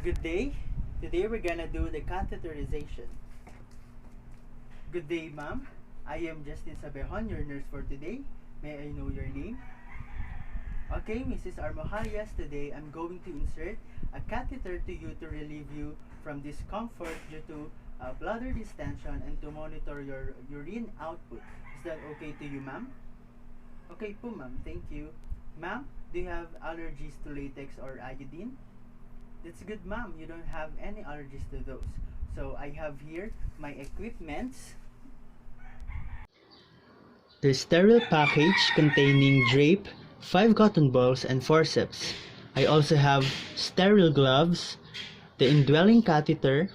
Good day. Today we're gonna do the catheterization. Good day, ma'am. I am Justin Sabejon, your nurse for today. May I know your name? Okay, Mrs. Armojarias, today I'm going to insert a catheter to you to relieve you from discomfort due to bladder distension and to monitor your urine output. Is that okay to you, ma'am? Okay po, ma'am. Thank you. Ma'am, do you have allergies to latex or iodine? That's good, ma'am. You don't have any allergies to those. So I have here my equipments. The sterile package containing drape, 5 cotton balls, and forceps. I also have sterile gloves, the indwelling catheter,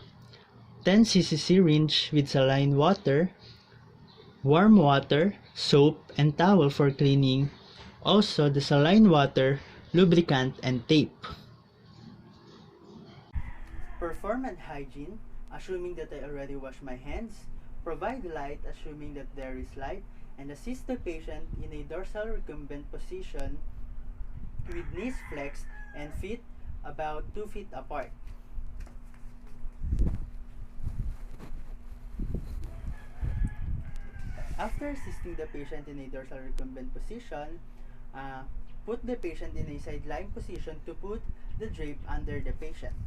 10 cc syringe with saline water, warm water, soap, and towel for cleaning. Also the saline water, lubricant, and tape. Perform and hygiene, assuming that I already washed my hands. Provide light, assuming that there is light. And assist the patient in a dorsal recumbent position with knees flexed and feet about 2 feet apart. After assisting the patient in a dorsal recumbent position, put the patient in a side-lying position to put the drape under the patient.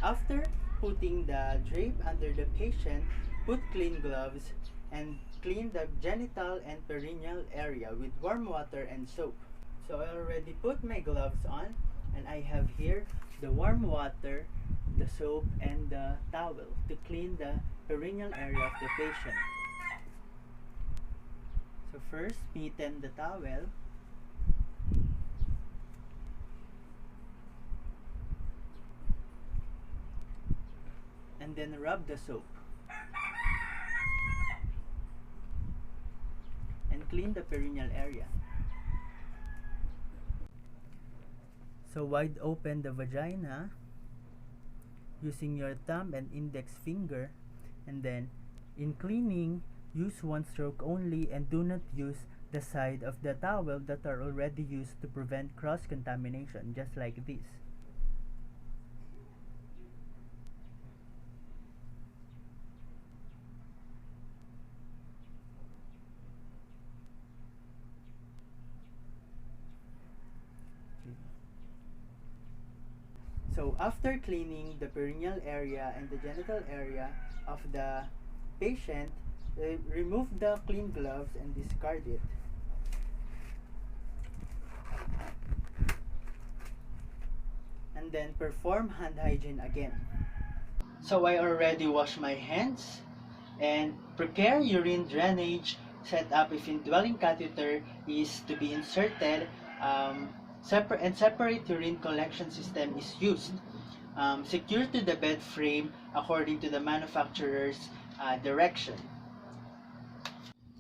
After putting the drape under the patient, put clean gloves and clean the genital and perineal area with warm water and soap. So I already put my gloves on, and I have here the warm water, the soap, and the towel to clean the perineal area of the patient. So first, mitten the towel. And then rub the soap. And clean the perineal area. So wide open the vagina using your thumb and index finger, and then in cleaning, use one stroke only and do not use the side of the towel that are already used to prevent cross-contamination, just like this. So after cleaning the perineal area and the genital area of the patient, remove the clean gloves and discard it. And then perform hand hygiene again. So I already washed my hands and prepare urine drainage set up if indwelling catheter is to be inserted. Separate urine collection system is used. Secure to the bed frame according to the manufacturer's direction.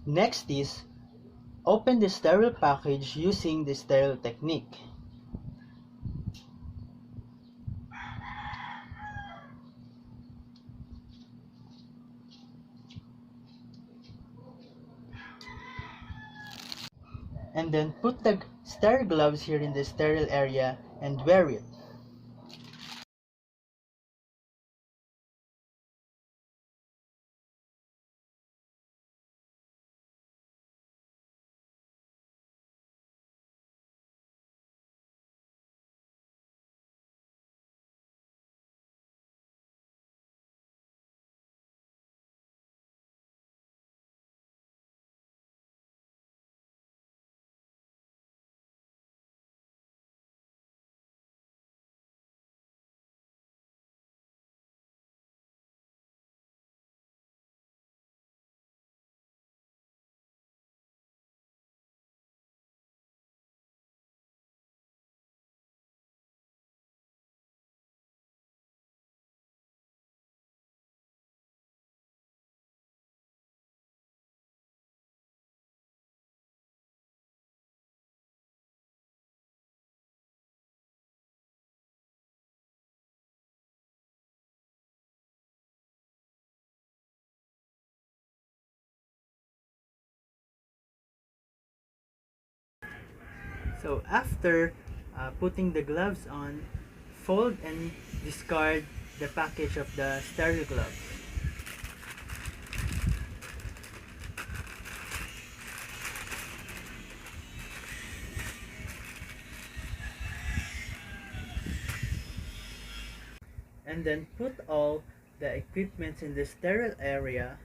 Next is open the sterile package using the sterile technique. And then put the sterile gloves here in the sterile area and wear it. So after putting the gloves on, fold and discard the package of the sterile gloves. And then put all the equipments in the sterile area.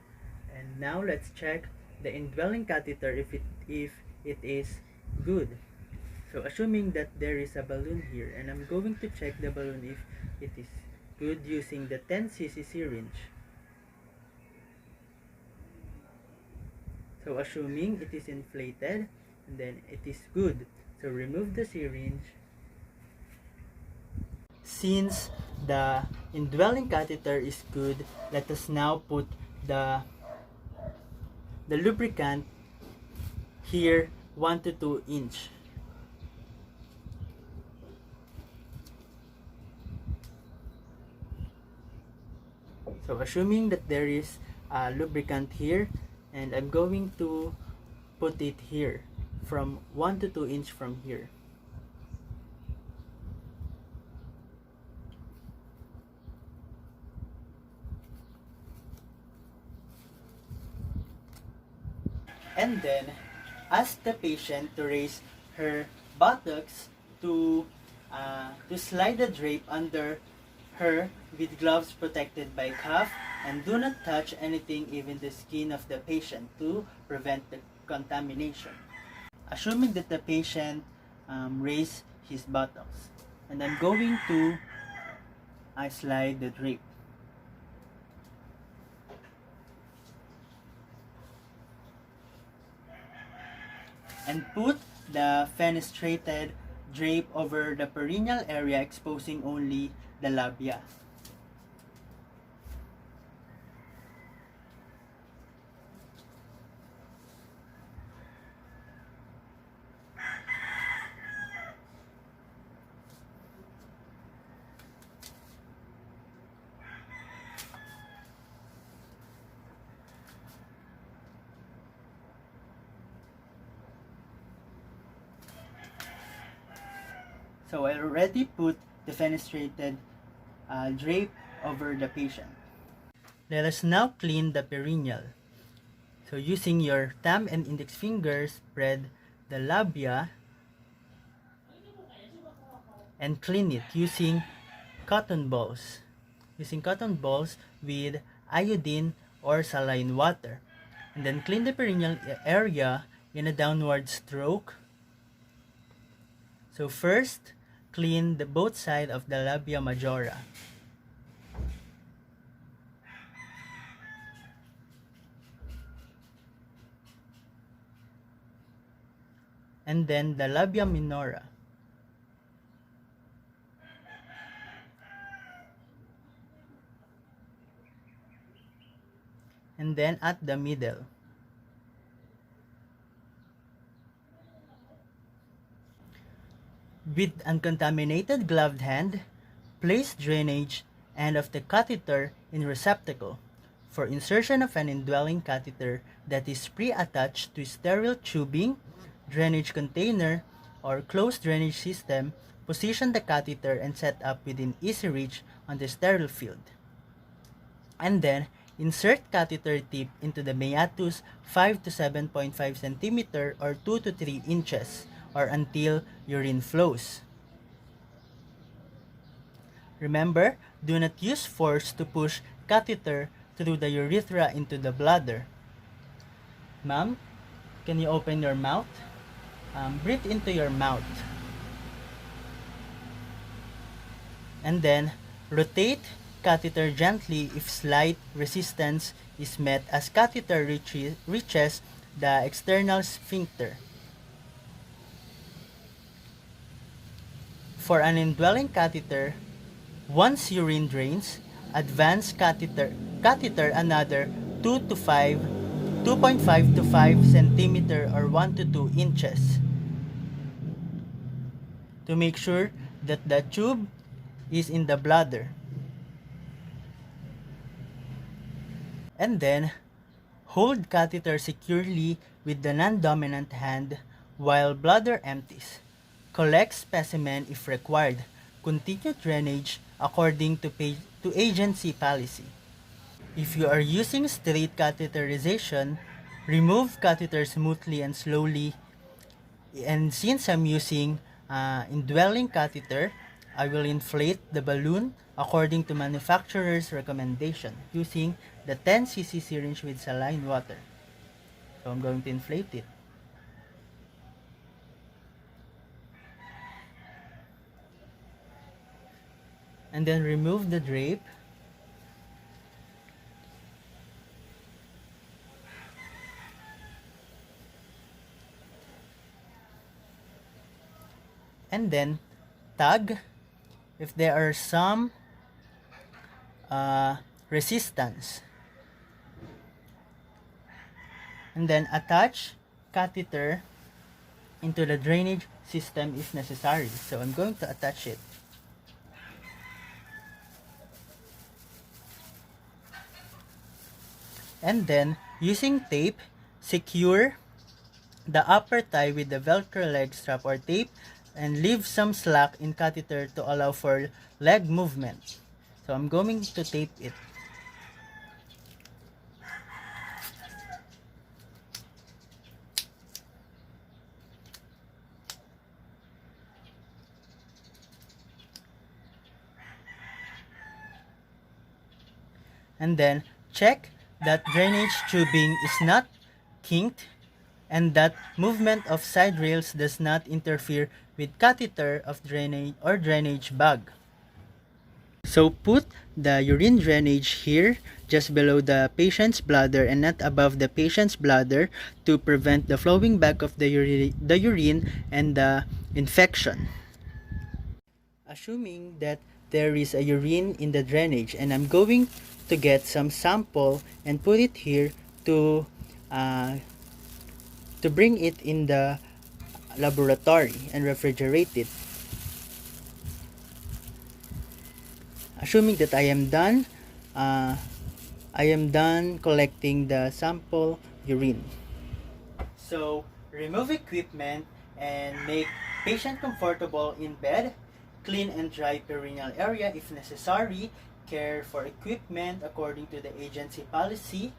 And now let's check the indwelling catheter if it is good. So assuming that there is a balloon here, and I'm going to check the balloon if it is good using the 10 cc syringe. So assuming it is inflated, and then it is good. So remove the syringe. Since the indwelling catheter is good, let us now put the lubricant here 1 to 2 inch. So assuming that there is a lubricant here, and I'm going to put it here from 1 to 2 inch from here. And then ask the patient to raise her buttocks to slide the drape under her with gloves protected by cuff, and do not touch anything, even the skin of the patient, to prevent the contamination. Assuming that the patient raised his buttocks, and I'm going to slide the drape. And put the fenestrated drape over the perineal area, exposing only the labia. So I already put the fenestrated drape over the patient. Let us now clean the perineal. So using your thumb and index fingers, spread the labia and clean it using cotton balls. Using cotton balls with iodine or saline water. And then clean the perineal area in a downward stroke. So first, clean the both sides of the labia majora. And then the labia minora. And then at the middle. With uncontaminated gloved hand, place drainage end of the catheter in receptacle. For insertion of an indwelling catheter that is pre-attached to sterile tubing, drainage container, or closed drainage system, position the catheter and set up within easy reach on the sterile field. And then, insert catheter tip into the meatus 5 to 7.5 cm or 2 to 3 inches, or until urine flows. Remember, do not use force to push catheter through the urethra into the bladder. Ma'am, can you open your mouth? Breathe into your mouth. And then, rotate catheter gently if slight resistance is met as catheter reaches the external sphincter. For an indwelling catheter, once urine drains, advance catheter another 2.5 to 5 cm or 1 to 2 inches to make sure that the tube is in the bladder. And then, hold catheter securely with the non-dominant hand while bladder empties. collect specimen if required. Continue drainage according to agency policy. If you are using straight catheterization, remove catheter smoothly and slowly. And since I'm using indwelling catheter, I will inflate the balloon according to manufacturer's recommendation using the 10 cc syringe with saline water. So I'm going to inflate it. And then remove the drape. And then tag if there are some resistance. And then attach catheter into the drainage system if necessary. So I'm going to attach it. And then using tape, secure the upper thigh with the velcro leg strap or tape and leave some slack in catheter to allow for leg movement. So I'm going to tape it. And then check that drainage tubing is not kinked and that movement of side rails does not interfere with catheter of drainage or drainage bag. So put the urine drainage here just below the patient's bladder and not above the patient's bladder to prevent the flowing back of the urine and the infection. Assuming that there is a urine in the drainage, and I'm going to get some sample and put it here to bring it in the laboratory and refrigerate it. Assuming that I am done collecting the sample urine. So remove equipment and make patient comfortable in bed. Clean and dry perineal area if necessary. Care for equipment according to the agency policy.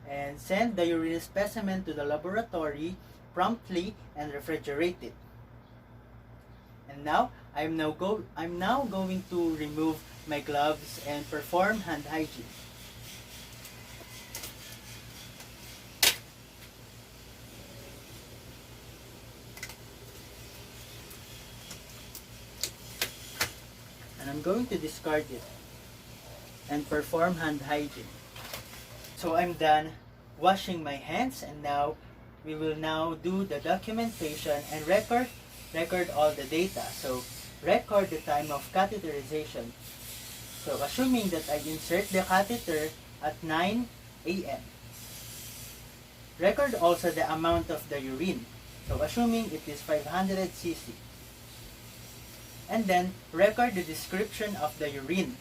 And send the urine specimen to the laboratory promptly and refrigerate it. And now, I'm now going to remove my gloves and perform hand hygiene. And I'm going to discard it and perform hand hygiene. So I'm done washing my hands, and now we will now do the documentation and record all the data. So record the time of catheterization. So assuming that I insert the catheter at 9 a.m. Record also the amount of the urine. So assuming it is 500 cc. And then record the description of the urine.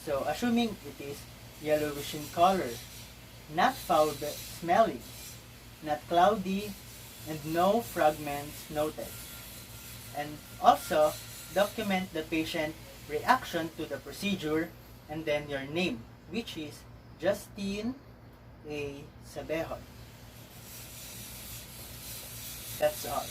So assuming it is yellowish in color, not foul smelling, not cloudy, and no fragments noted. And also document the patient reaction to the procedure, and then your name, which is Justine A. Sabejon. That's all.